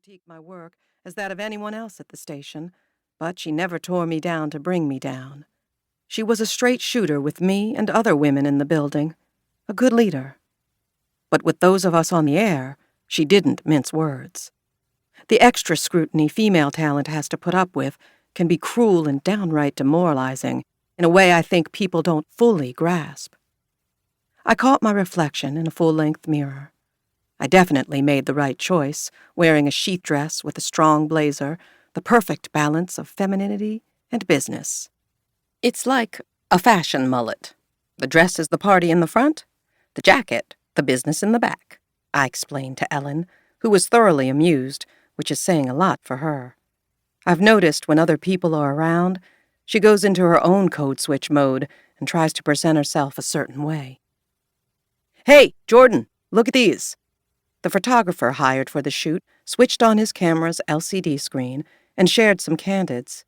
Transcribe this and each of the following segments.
critique my work as that of anyone else at the station, but she never tore me down to bring me down. She was a straight shooter with me and other women in the building, a good leader. But with those of us on the air, she didn't mince words. The extra scrutiny female talent has to put up with can be cruel and downright demoralizing in a way I think people don't fully grasp. I caught my reflection in a full-length mirror. I definitely made the right choice, wearing a sheath dress with a strong blazer, the perfect balance of femininity and business. It's like a fashion mullet. The dress is the party in the front, the jacket, the business in the back, I explained to Ellen, who was thoroughly amused, which is saying a lot for her. I've noticed when other people are around, she goes into her own code switch mode and tries to present herself a certain way. "Hey, Jordan, look at these." The photographer hired for the shoot switched on his camera's LCD screen and shared some candids.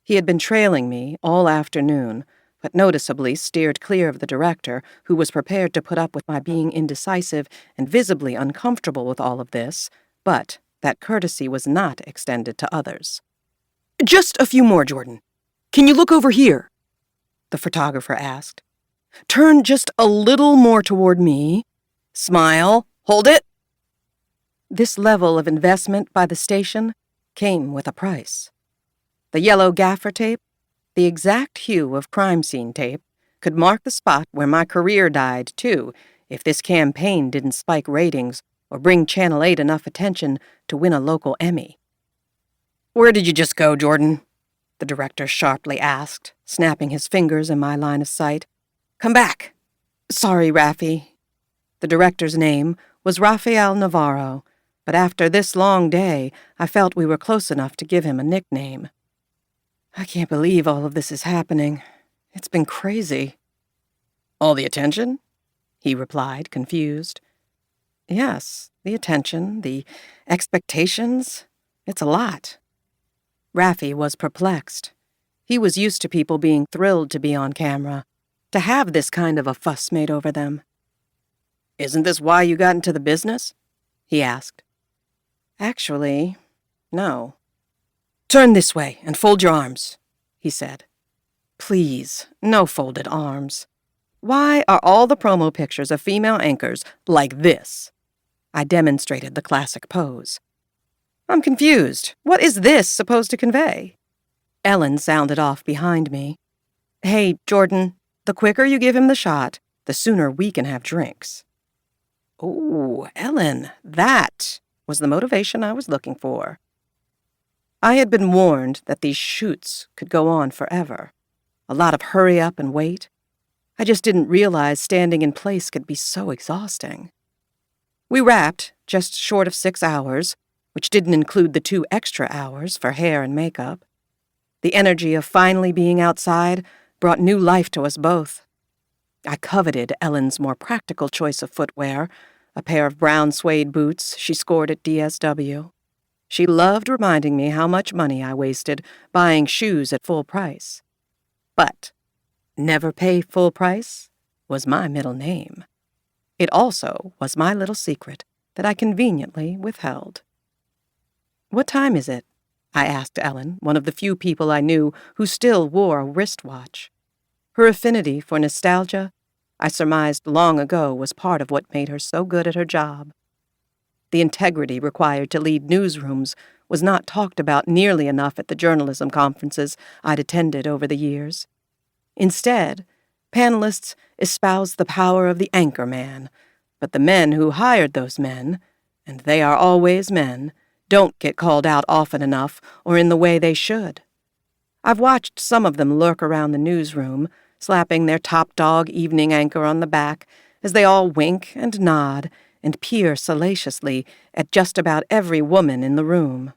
He had been trailing me all afternoon, but noticeably steered clear of the director, who was prepared to put up with my being indecisive and visibly uncomfortable with all of this, but that courtesy was not extended to others. "Just a few more, Jordan. Can you look over here?" the photographer asked. "Turn just a little more toward me. Smile. Hold it." This level of investment by the station came with a price. The yellow gaffer tape, the exact hue of crime scene tape, could mark the spot where my career died, too, if this campaign didn't spike ratings or bring Channel 8 enough attention to win a local Emmy. "Where did you just go, Jordan?" the director sharply asked, snapping his fingers in my line of sight. "Come back." "Sorry, Raffi." The director's name was Rafael Navarro, but after this long day, I felt we were close enough to give him a nickname. "I can't believe all of this is happening. It's been crazy." "All the attention?" he replied, confused. "Yes, the attention, the expectations. It's a lot." Raffi was perplexed. He was used to people being thrilled to be on camera, to have this kind of a fuss made over them. "Isn't this why you got into the business?" he asked. "Actually, no." "Turn this way and fold your arms," he said. "Please, no folded arms. Why are all the promo pictures of female anchors like this?" I demonstrated the classic pose. "I'm confused. What is this supposed to convey?" Ellen sounded off behind me. "Hey, Jordan, the quicker you give him the shot, the sooner we can have drinks." "Oh, Ellen, that was the motivation I was looking for." I had been warned that these shoots could go on forever. A lot of hurry up and wait. I just didn't realize standing in place could be so exhausting. We wrapped just short of 6 hours, which didn't include the 2 extra hours for hair and makeup. The energy of finally being outside brought new life to us both. I coveted Ellen's more practical choice of footwear, a pair of brown suede boots she scored at DSW. She loved reminding me how much money I wasted buying shoes at full price. But Never Pay Full Price was my middle name. It also was my little secret that I conveniently withheld. "What time is it?" I asked Ellen, one of the few people I knew who still wore a wristwatch. Her affinity for nostalgia, I surmised long ago, was part of what made her so good at her job. The integrity required to lead newsrooms was not talked about nearly enough at the journalism conferences I'd attended over the years. Instead, panelists espoused the power of the anchor man, but the men who hired those men, and they are always men, don't get called out often enough or in the way they should. I've watched some of them lurk around the newsroom, slapping their top dog evening anchor on the back as they all wink and nod and peer salaciously at just about every woman in the room.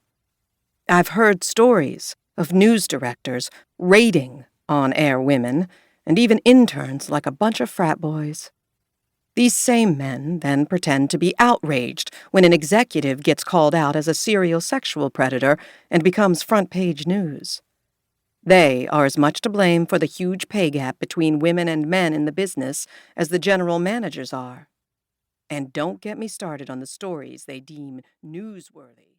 I've heard stories of news directors raiding on-air women and even interns like a bunch of frat boys. These same men then pretend to be outraged when an executive gets called out as a serial sexual predator and becomes front-page news. They are as much to blame for the huge pay gap between women and men in the business as the general managers are. And don't get me started on the stories they deem newsworthy.